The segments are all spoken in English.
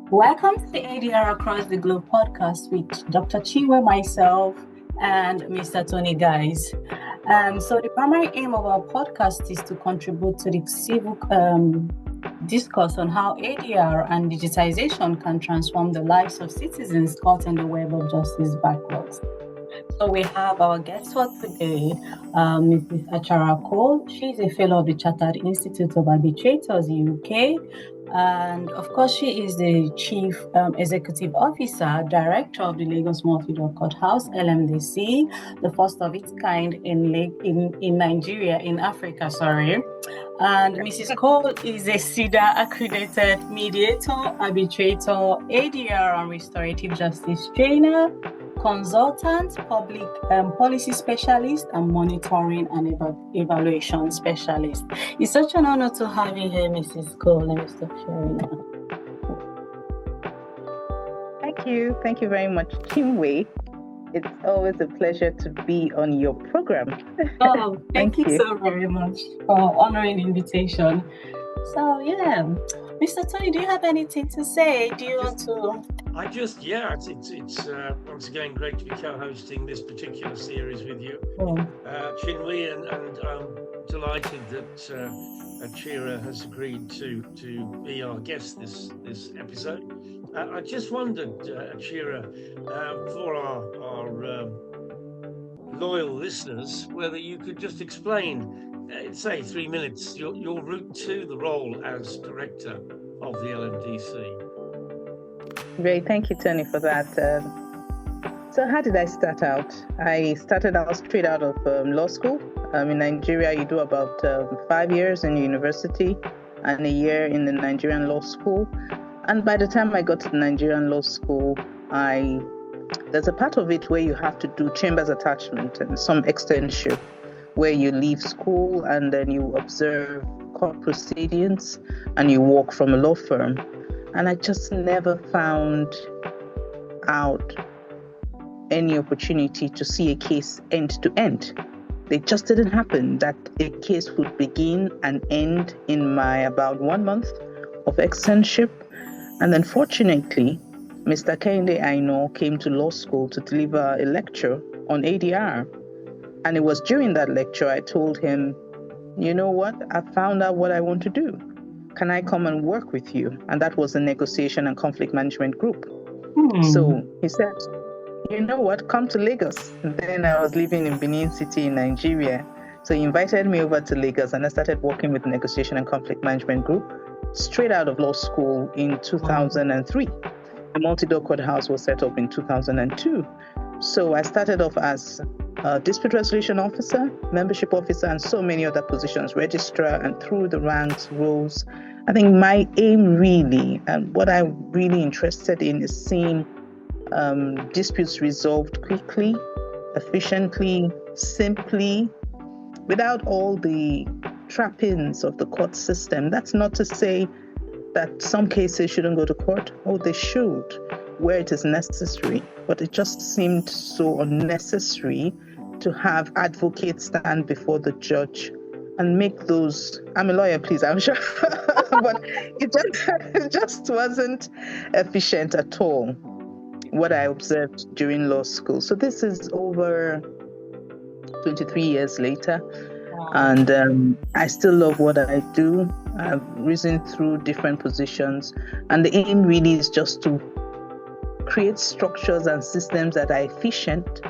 Welcome to the ADR Across the Globe podcast with Dr. Chinwe, myself, and Mr. Tony Guys. So the primary aim of our podcast is to contribute to the civic discourse on how ADR and digitization can transform the lives of citizens caught in the web of justice backlogs. So we have our guest for today, Mrs. Achere Cole. She's a fellow of the Chartered Institute of Arbitrators, UK. And of course, she is the Chief Executive Officer, Director of the Lagos Multi-Door Courthouse, LMDC, the first of its kind in Nigeria, in Africa, And Mrs. Cole is a CEDA accredited mediator, arbitrator, ADR and restorative justice trainer, consultant, public policy specialist, and monitoring and evaluation specialist. It's such an honor to have you here, Mrs. Cole. Let me stop sharing now. Thank you very much, Chinwe. It's always a pleasure to be on your program. Oh, thank you so very much for honoring the invitation. So, yeah, Mr. Tony, do you have anything to say? Do you want to? It's once again great to be co-hosting this particular series with you, Chinwe, and I'm delighted that Achere has agreed to be our guest this episode. I just wondered, Achere, for our loyal listeners, whether you could just explain, say 3 minutes, your route to the role as director of the LMDC. Great, thank you, Tony, for that. So how did I start out? I started out straight out of law school. In Nigeria, you do about 5 years in university and a year in the Nigerian law school. And by the time I got to the Nigerian law school, there's a part of it where you have to do chambers attachment and some externship, where you leave school and then you observe court proceedings and you work from a law firm. And I just never found out any opportunity to see a case end to end. It just didn't happen that a case would begin and end in my about 1 month of externship. And then fortunately, Mr. Kende I know came to law school to deliver a lecture on ADR. And it was during that lecture I told him, you know what, I found out what I want to do. Can I come and work with you? And that was a negotiation and conflict management group. So he said, you know what, come to Lagos. And then I was living in Benin City in Nigeria. So he invited me over to Lagos and I started working with the negotiation and conflict management group straight out of law school in 2003. The Multi-Door Courthouse was set up in 2002. So I started off as a dispute resolution officer, membership officer, and so many other positions, registrar, and through the ranks, roles. I think my aim really, and what I'm really interested in, is seeing disputes resolved quickly, efficiently, simply, without all the trappings of the court system. That's not to say that some cases shouldn't go to court. Oh, they should, where it is necessary. But it just seemed so unnecessary to have advocates stand before the judge and make those, I'm a lawyer, please, I'm sure, but it just wasn't efficient at all, what I observed during law school. So this is over 23 years later, and I still love what I do. I've risen through different positions, and the aim really is just to create structures and systems that are efficient,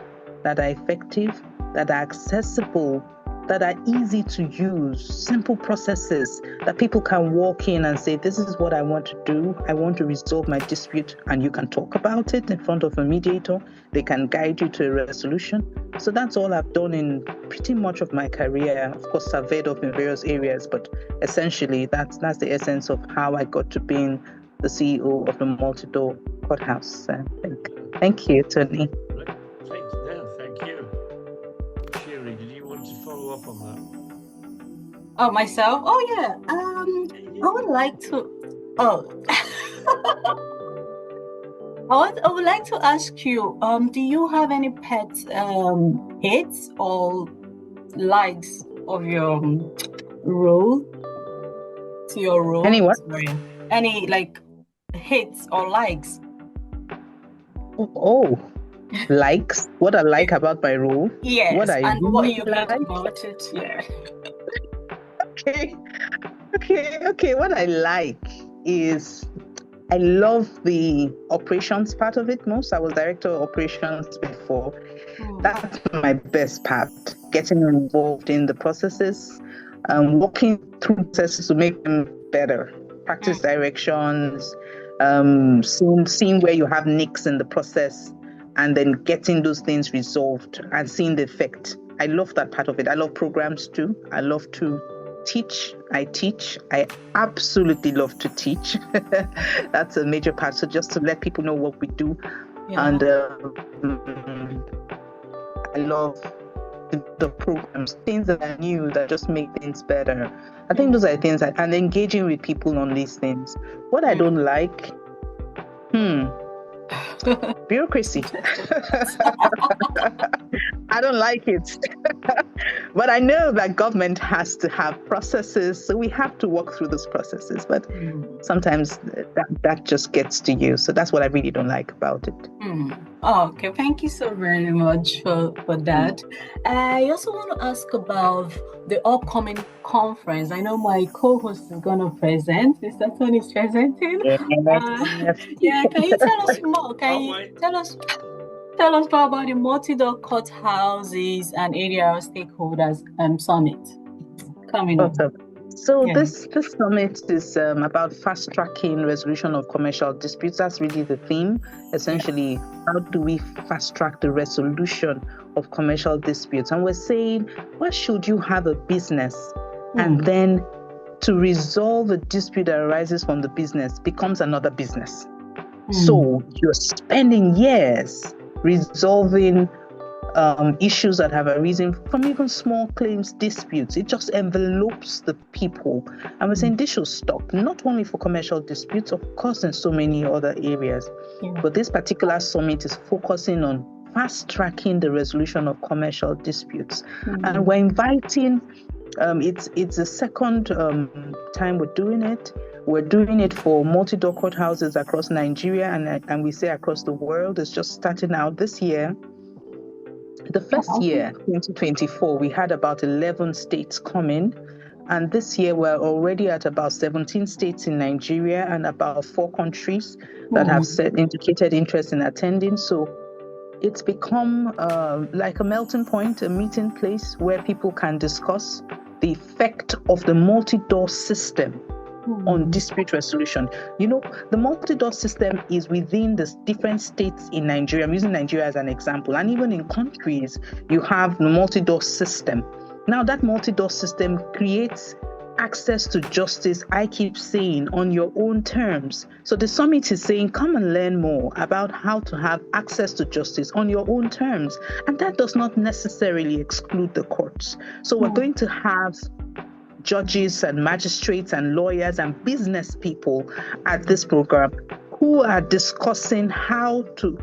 that are effective, that are accessible, that are easy to use, simple processes that people can walk in and say, this is what I want to do. I want to resolve my dispute, and you can talk about it in front of a mediator. They can guide you to a resolution. So that's all I've done in pretty much of my career. Of course, surveyed up in various areas, but essentially that's the essence of how I got to being the CEO of the Multi-Door Courthouse. Thank you, Tony. Thank you. Sherry, did you want to follow up on that? Oh, myself? Oh, yeah. I would like to. I would like to ask you. Do you have any pet hates or likes of your role? To your role? Any what? Any like hates or likes? Oh, likes. What I like about my role. Yes, what I and what you like. get about it. Yeah. Okay. What I like is I love the operations part of it most. I was director of operations before. That's my best part, getting involved in the processes, walking through processes to make them better, practice directions, seeing where you have nicks in the process, and then getting those things resolved and seeing the effect. I love that part of it. I love programs too. I love to teach. I absolutely love to teach. That's a major part. So just to let people know what we do. And I love the programs, things that are new that just make things better. I think those are things and engaging with people on these things. What I don't like, bureaucracy. I don't like it. But I know that government has to have processes, so we have to walk through those processes. But sometimes that just gets to you. So that's what I really don't like about it. Okay, thank you so very much for that. I also want to ask about the upcoming conference. I know my co-host is going to present. Mr. Tony is presenting. Can you tell us more? Can you tell us more about the Multi-Door Courthouses and ADR stakeholders summit coming up? So this summit is about fast-tracking resolution of commercial disputes. That's really the theme. Essentially, how do we fast-track the resolution of commercial disputes? And we're saying, why should you have a business and then to resolve a dispute that arises from the business becomes another business? So you're spending years resolving issues that have arisen from even small claims disputes. It just envelopes the people. And we're saying this should stop, not only for commercial disputes, of course, in so many other areas. But this particular summit is focusing on fast-tracking the resolution of commercial disputes. And we're inviting, it's the second time we're doing it. We're doing it for multi-door courthouses across Nigeria and we say across the world. It's just starting out this year. The first year, 2024, we had about 11 states coming. And this year, we're already at about 17 states in Nigeria and about 4 countries that have indicated interest in attending. So it's become like a melting point, a meeting place where people can discuss the effect of the multi-door system on dispute resolution. You know, the multi-door system is within the different states in Nigeria. I'm using Nigeria as an example. And even in countries, you have the multi-door system. Now, that multi-door system creates access to justice, I keep saying, on your own terms. So the summit is saying, come and learn more about how to have access to justice on your own terms. And that does not necessarily exclude the courts. So we're going to have judges and magistrates and lawyers and business people at this program who are discussing how to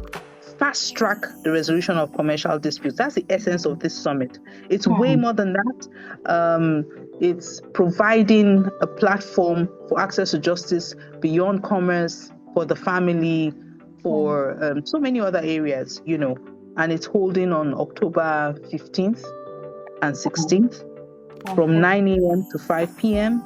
fast track the resolution of commercial disputes. That's the essence of this summit. It's way more than that. It's providing a platform for access to justice beyond commerce, for the family, for so many other areas, you know. And it's holding on October 15th and 16th. From 9 a.m. to 5 p.m.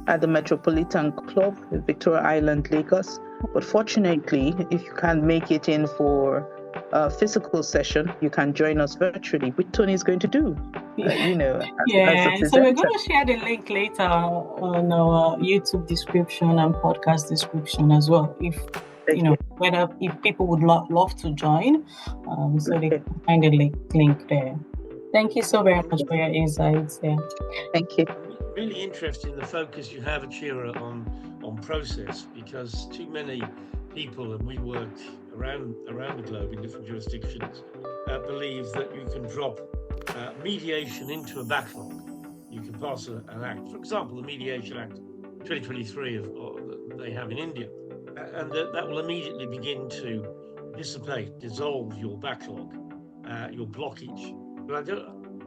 at the Metropolitan Club in Victoria Island, Lagos. But fortunately, if you can't make it in for a physical session, you can join us virtually, which Tony is going to do. So we're going to share the link later on our YouTube description and podcast description as well. If if people would love to join, so they can find the link there. Thank you so very much for your insights there. Thank you. Really interested in the focus you have, Achere, on process, because too many people, and we work around the globe in different jurisdictions, believe that you can drop mediation into a backlog. You can pass an act, for example, the Mediation Act 2023 that they have in India, and that will immediately begin to dissipate, dissolve your backlog, your blockage. But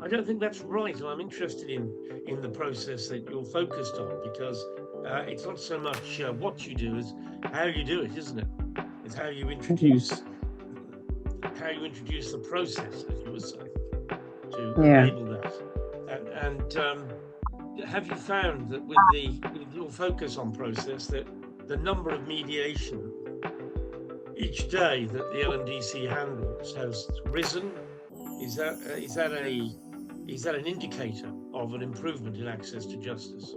I don't think that's right. I'm interested in the process that you're focused on, because it's not so much what you do as how you do it, isn't it? It's how you introduce the process, as you would say, to enable that. And have you found that with your focus on process, that the number of mediation each day that the LMDC handles has risen? Is that an indicator of an improvement in access to justice?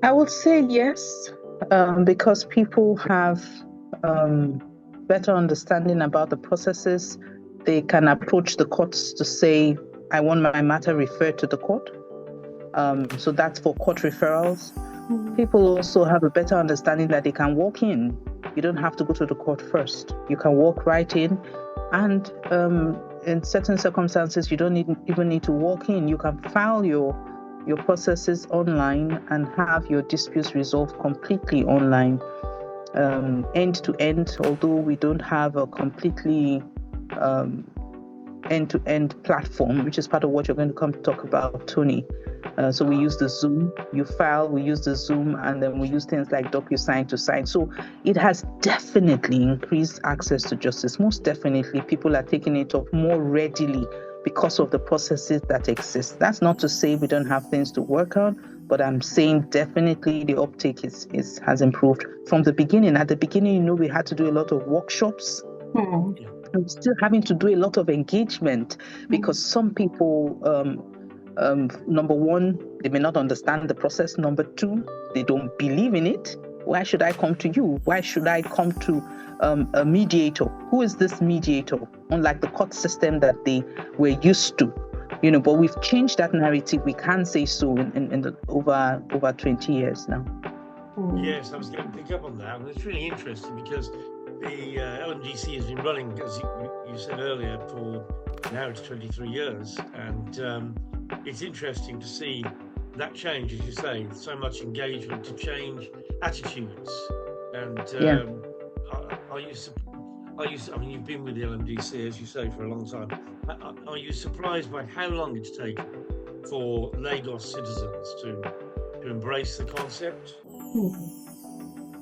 I would say yes, because people have better understanding about the processes. They can approach the courts to say, I want my matter referred to the court. So that's for court referrals. People also have a better understanding that they can walk in. You don't have to go to the court first. You can walk right in. And in certain circumstances, you don't even need to walk in. You can file your processes online and have your disputes resolved completely online, end to end, although we don't have a completely end-to-end platform, which is part of what you're going to come talk about, Tony. So we use the Zoom, you file, we use the Zoom, and then we use things like DocuSign to sign. So it has definitely increased access to justice. Most definitely, people are taking it up more readily because of the processes that exist. That's not to say we don't have things to work on, but I'm saying definitely the uptake has improved from the beginning. At the beginning, we had to do a lot of workshops. I'm still having to do a lot of engagement because some people, number one, they may not understand the process. Number two, they don't believe in it. Why should I come to you? Why should I come to a mediator? Who is this mediator? Unlike the court system that they were used to, but we've changed that narrative. We can say so in the over 20 years now. Yes, I was going to pick up on that. And it's really interesting because the LMDC has been running, as you said earlier, for now it's 23 years. And it's interesting to see that change, as you say, so much engagement to change attitudes. And are you, I mean, you've been with the LMDC, as you say, for a long time. Are you surprised by how long it's taken for Lagos citizens to embrace the concept?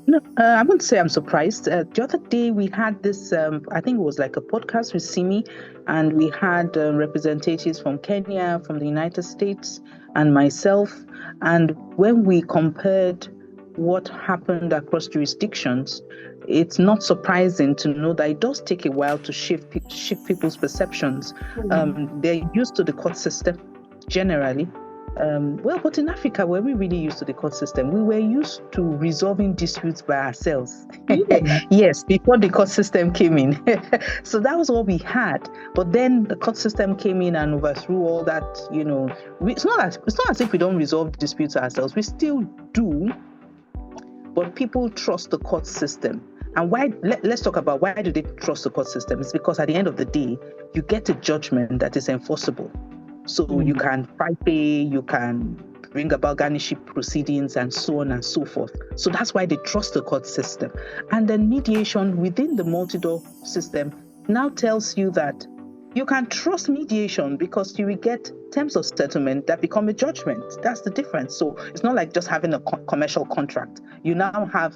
No, I wouldn't say I'm surprised. The other day we had this, I think it was like a podcast with Simi, and we had representatives from Kenya, from the United States, and myself. And when we compared what happened across jurisdictions, it's not surprising to know that it does take a while to shift people's perceptions. They're used to the court system generally. But in Africa, were we really used to the court system? We were used to resolving disputes by ourselves. Yes, before the court system came in. So that was what we had. But then the court system came in and overthrew all that, It's not as if we don't resolve disputes ourselves. We still do. But people trust the court system. And why? Let's talk about why do they trust the court system? It's because at the end of the day, you get a judgment that is enforceable. So you can fight pay, you can bring about guardianship proceedings and so on and so forth. So that's why they trust the court system. And then mediation within the multi-door system now tells you that you can trust mediation because you will get terms of settlement that become a judgment. That's the difference. So it's not like just having a commercial contract. You now have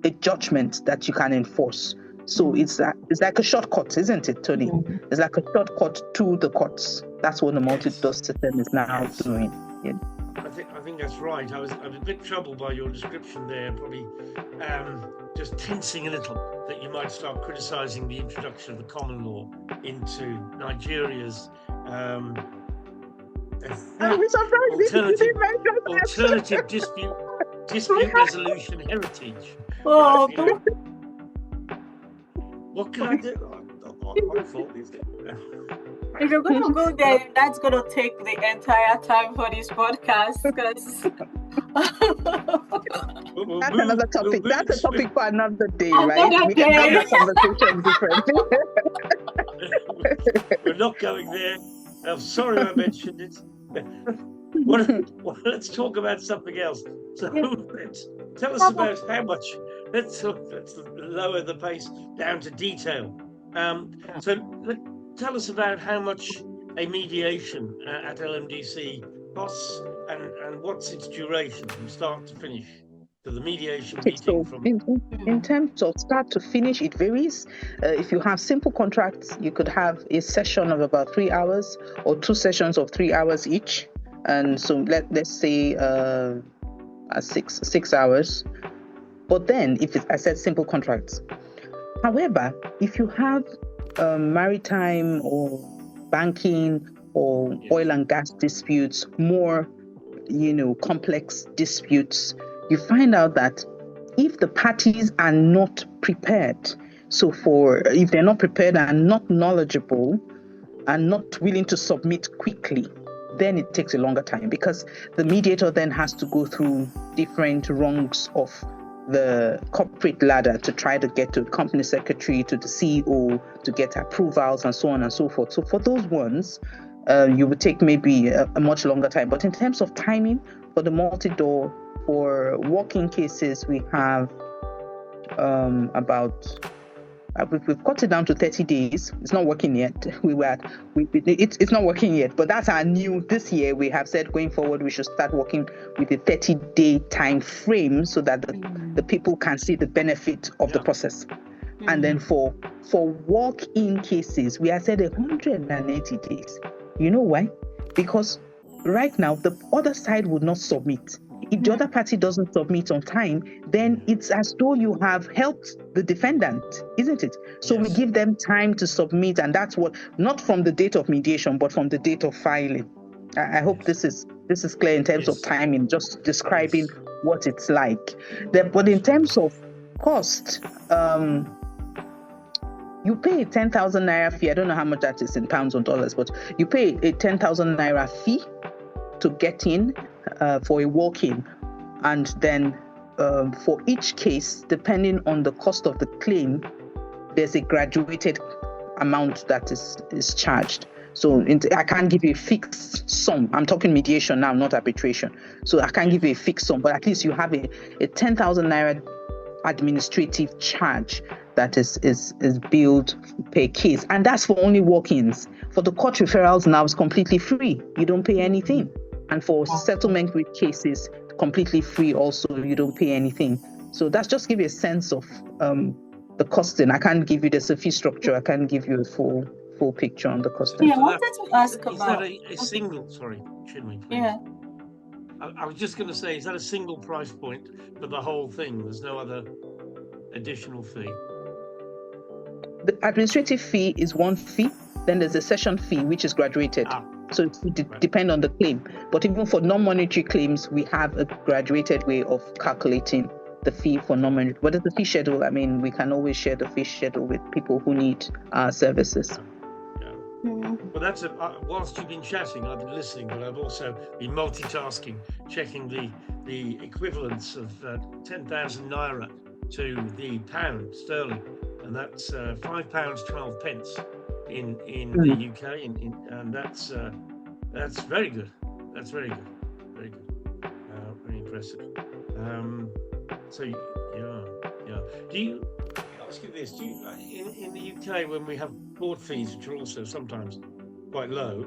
a judgment that you can enforce. So it's like a shortcut, isn't it, Tony? It's like a shortcut to the courts. That's what the multi-door system is now doing. Yeah. I think that's right. I was a bit troubled by your description there, probably just tensing a little that you might start criticising the introduction of the common law into Nigeria's alternative dispute resolution heritage. Oh, what can I do? My fault is it? If you're going to go there, that's going to take the entire time for this podcast. That's another topic. That's a topic for another day, right? We can have that conversation differently. We're not going there. I'm sorry I mentioned it. Let's talk about something else. So tell us about how much. Let's lower the pace down to detail. Tell us about how much a mediation at LMDC costs And what's its duration from start to finish? To the mediation Okay, meeting so from... in terms of start to finish, it varies. If you have simple contracts, you could have a session of about 3 hours or 2 sessions of 3 hours each. And so let's say 6 hours. But then, I said simple contracts. However, if you have maritime or banking or oil and gas disputes, more complex disputes, you find out that if the parties are not prepared, if they're not prepared and not knowledgeable and not willing to submit quickly, then it takes a longer time, because the mediator then has to go through different rungs of the corporate ladder to try to get to the company secretary, to the CEO, to get approvals and so on and so forth. So for those ones, you would take maybe a much longer time. But in terms of timing, for the multi-door, for walk-in cases, we have we've cut it down to 30 days. It's not working yet. It's not working yet, but that's our new, this year we have said going forward we should start working with a 30-day time frame so that the people can see the benefit of the process. And then for walk-in cases, we have said 180 days. You know why? Because right now the other side would not submit. If the other party doesn't submit on time, then it's as though you have helped the defendant, isn't it? So we give them time to submit, and that's what, not from the date of mediation, but from the date of filing. I hope this is clear in terms of timing, just describing what it's like. But in terms of cost, you pay a 10,000 naira fee. I don't know how much that is in pounds or dollars, but you pay a 10,000 naira fee to get in for a walk-in, and then for each case, depending on the cost of the claim, there's a graduated amount that is charged. So I can't give you a fixed sum. I'm talking mediation now, not arbitration. So I can't give you a fixed sum, but at least you have a 10,000 naira administrative charge that is billed per case, and that's for only walk-ins. For the court referrals now, it's completely free. You don't pay anything. And for settlement with cases, completely free also, you don't pay anything. So that's just give you a sense of the costing. I can't give you the fee structure. I can't give you a full picture on the costing. Yeah, I wanted to ask about... Is that a single, sorry, Chinwe, please. Yeah. I was just going to say, is that a single price point for the whole thing? There's no other additional fee? The administrative fee is one fee. Then there's a session fee, which is graduated. So it depends on the claim. But even for non-monetary claims, we have a graduated way of calculating the fee for non-monetary. What is the fee schedule? I mean, we can always share the fee schedule with people who need our services. Well, that's whilst you've been chatting, I've been listening, but I've also been multitasking, checking the equivalence of 10,000 naira to the pound sterling, and that's £5.12 in the UK, and that's very good. That's very good, very good, very impressive. So yeah. Do you? I'll ask you this: do you, in the UK, when we have court fees, which are also sometimes quite low,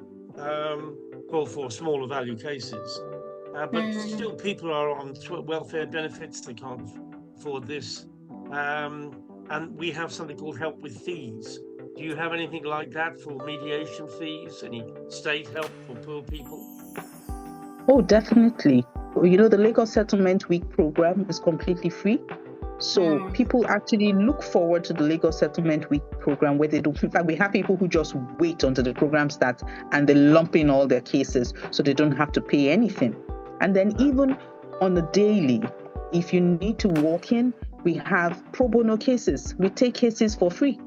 for smaller value cases, but still people are on welfare benefits, they can't afford this, and we have something called help with fees. Do you have anything like that for mediation fees? Any state help for poor people? Oh, definitely. You know, the Lagos Settlement Week program is completely free. So people actually look forward to the Lagos Settlement Week program, where they do. In fact, we have people who just wait until the program starts and they lump in all their cases so they don't have to pay anything. And then even on the daily, if you need to walk in, we have pro bono cases. We take cases for free.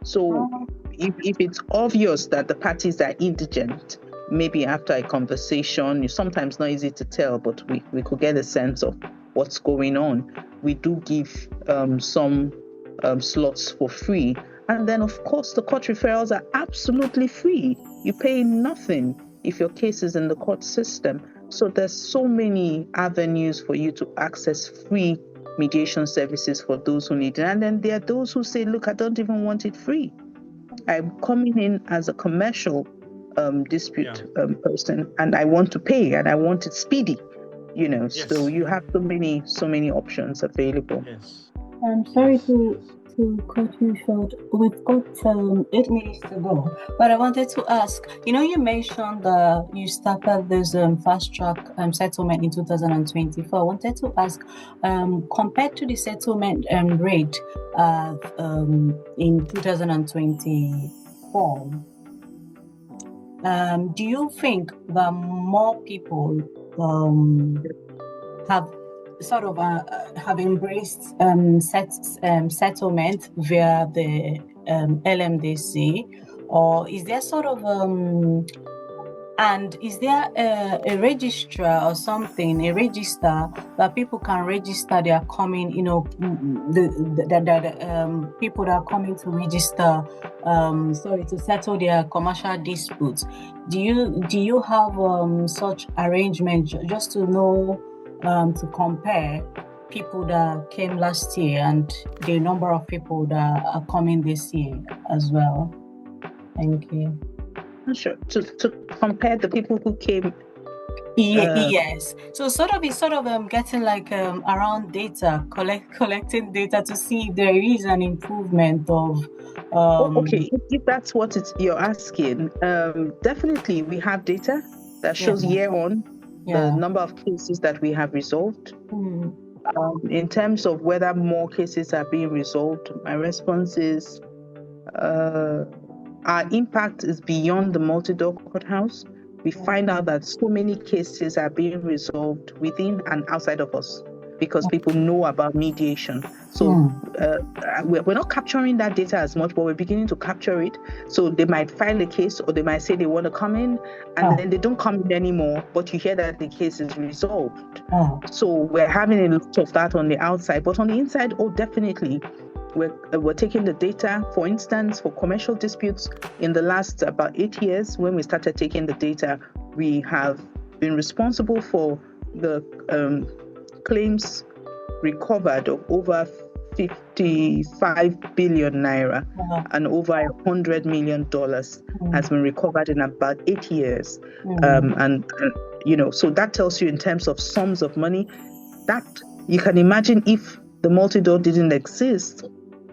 So if it's obvious that the parties are indigent, maybe after a conversation, it's sometimes not easy to tell, but we could get a sense of what's going on. We do give some slots for free. And then, of course, the court referrals are absolutely free. You pay nothing if your case is in the court system. So there's so many avenues for you to access free mediation services for those who need it. And then there are those who say, look, I don't even want it free. I'm coming in as a commercial dispute person, and I want to pay and I want it speedy, Yes. So you have so many options available. Yes. I'm sorry to cut you short. We've got 8 minutes to go, but I wanted to ask, you mentioned that you started this fast track settlement in 2024. I wanted to ask, compared to the settlement rate in 2024, do you think that more people have sort of have embraced settlement via the LMDC, or is there sort of and is there a registrar or something, a register that people can register they are coming, the people that are coming to register, to settle their commercial disputes? Do you have such arrangement just to know, to compare people that came last year and the number of people that are coming this year as well? Thank you. Sure. To compare the people who came. Yes. So it's getting like around data, collecting data to see if there is an improvement of. Okay, if that's what you're asking, definitely we have data that shows year on the number of cases that we have resolved. In terms of whether more cases are being resolved, my response is our impact is beyond the Multi-Door Courthouse. We find out that so many cases are being resolved within and outside of us because people know about mediation. So we're not capturing that data as much, but we're beginning to capture it. So they might file a case, or they might say they want to come in, and then they don't come in anymore, but you hear that the case is resolved. So we're having a lot of that on the outside, but on the inside, definitely. We're taking the data, for instance, for commercial disputes. In the last about 8 years, when we started taking the data, we have been responsible for the claims recovered of over 55 billion naira, and over $100 million has been recovered in about 8 years. So that tells you in terms of sums of money that you can imagine if the multi-door didn't exist,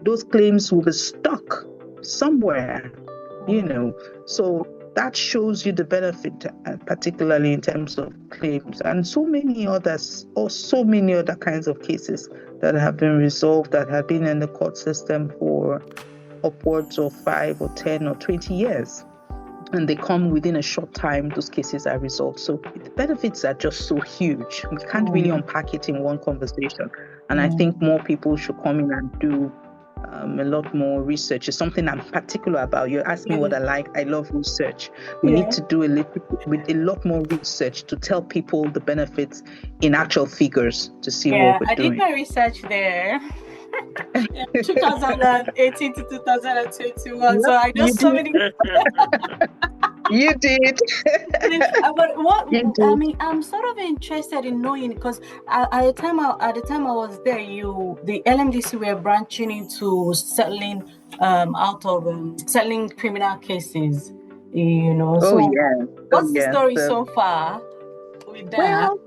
those claims will be stuck somewhere, So that shows you the benefit, particularly in terms of claims, and so many others, or so many other kinds of cases that have been resolved, that have been in the court system for upwards of 5 or 10 or 20 years. And they come within a short time, those cases are resolved. So the benefits are just so huge. We can't really unpack it in one conversation. And I think more people should come in and do a lot more research. It's something I'm particular about. You asked me what I like. I love research. We need to do a lot more research to tell people the benefits in actual figures to see what we're doing. I did my research there. 2018 to 2021. So I know so many. You did. But I'm sort of interested in knowing, because at the time I was there, the LMDC were branching into settling settling criminal cases. What's the story so far with that? Well,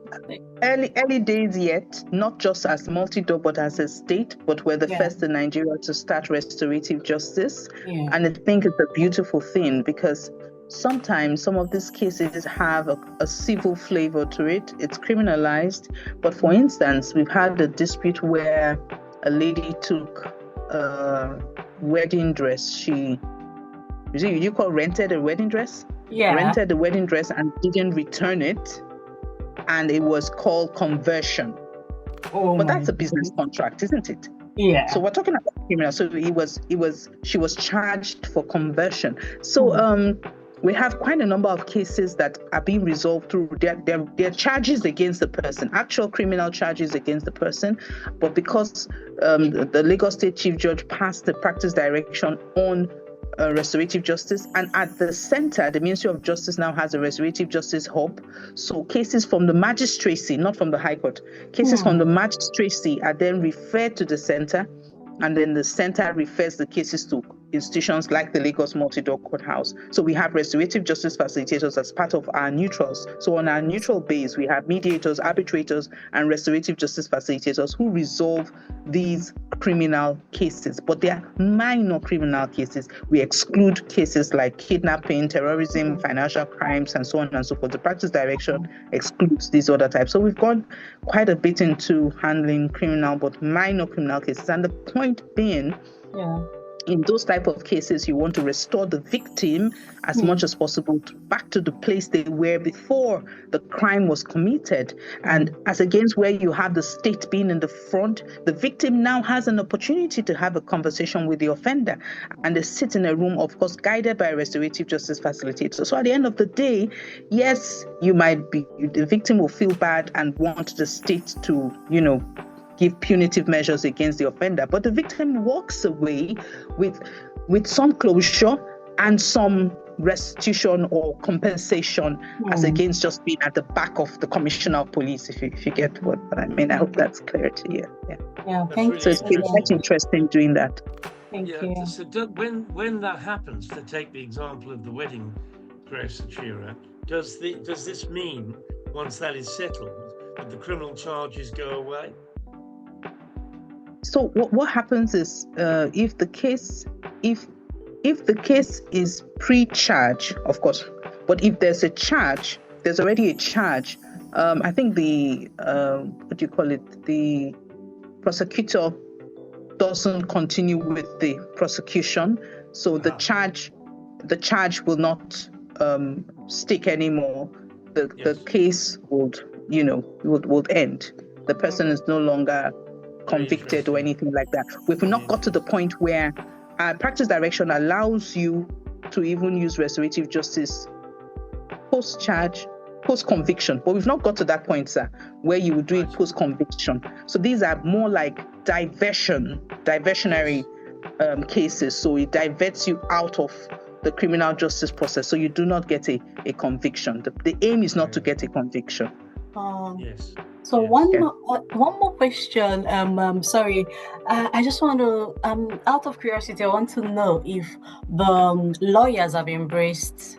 early days yet, not just as multi-door, but as a state, but we're the first in Nigeria to start restorative justice. And I think it's a beautiful thing, because sometimes some of these cases have a civil flavor to it. It's criminalized. But for instance, we've had a dispute where a lady took a wedding dress. You call rented a wedding dress? Yeah. Rented the wedding dress and didn't return it. And it was called conversion. But that's a business contract, isn't it? Yeah. So we're talking about criminal. So she was charged for conversion. So we have quite a number of cases that are being resolved through their charges against the person, actual criminal charges against the person. But because the Lagos State Chief Judge passed the practice direction on restorative justice, and at the center, the Ministry of Justice now has a restorative justice hub. So cases from the magistracy, not from the High Court, cases from the magistracy are then referred to the center, and then the center refers the cases to institutions like the Lagos Multi-Door Courthouse. So we have restorative justice facilitators as part of our neutrals. So on our neutral base, we have mediators, arbitrators, and restorative justice facilitators who resolve these criminal cases. But they are minor criminal cases. We exclude cases like kidnapping, terrorism, financial crimes, and so on and so forth. The practice direction excludes these other types. So we've gone quite a bit into handling criminal, but minor criminal cases. And the point being, in those type of cases, you want to restore the victim as much as possible back to the place they were before the crime was committed. And as against where you have the state being in the front, the victim now has an opportunity to have a conversation with the offender. And they sit in a room, of course, guided by a restorative justice facilitator. So at the end of the day, yes, the victim will feel bad and want the state to, give punitive measures against the offender, but the victim walks away with some closure and some restitution or compensation as against just being at the back of the commissioner of police, if you get what I mean. I hope that's clear to you. Thank you. So it's been quite interesting doing that. Thank you. So when that happens, to take the example of the wedding dress, Achere, does this mean once that is settled that the criminal charges go away? So what happens is if the case is pre-charge, of course, but if there's already a charge. I think the prosecutor doesn't continue with the prosecution, so the charge will not stick anymore. The case would end. The person is no longer convicted or anything like that. We've not got to the point where practice direction allows you to even use restorative justice post-charge, post-conviction. But we've not got to that point, sir, where you would do it post-conviction. So these are more like diversionary cases. So it diverts you out of the criminal justice process. So you do not get a conviction. The aim is not to get a conviction. Yes. So one more question. Sorry, I just want to, out of curiosity, I want to know if the lawyers have embraced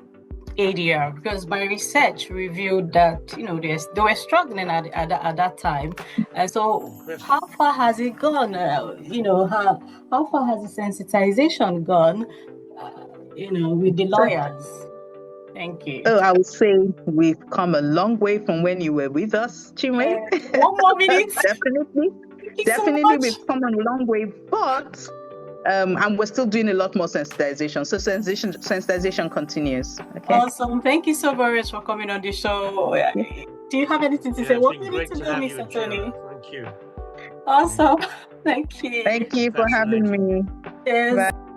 ADR, because my research revealed that they were struggling at that time. So how far has it gone? How far has the sensitization gone? With the lawyers. Thank you. Oh, I would say we've come a long way from when you were with us, Chinwe. One more minute. Definitely, we've come a long way, but and we're still doing a lot more sensitization. So sensitization continues. Okay. Awesome. Thank you so very much for coming on the show. Do you have anything to say? What we need to do, Mr. Tony? Thank you. Awesome. Thank you. Thank you for having me. Yes. Bye.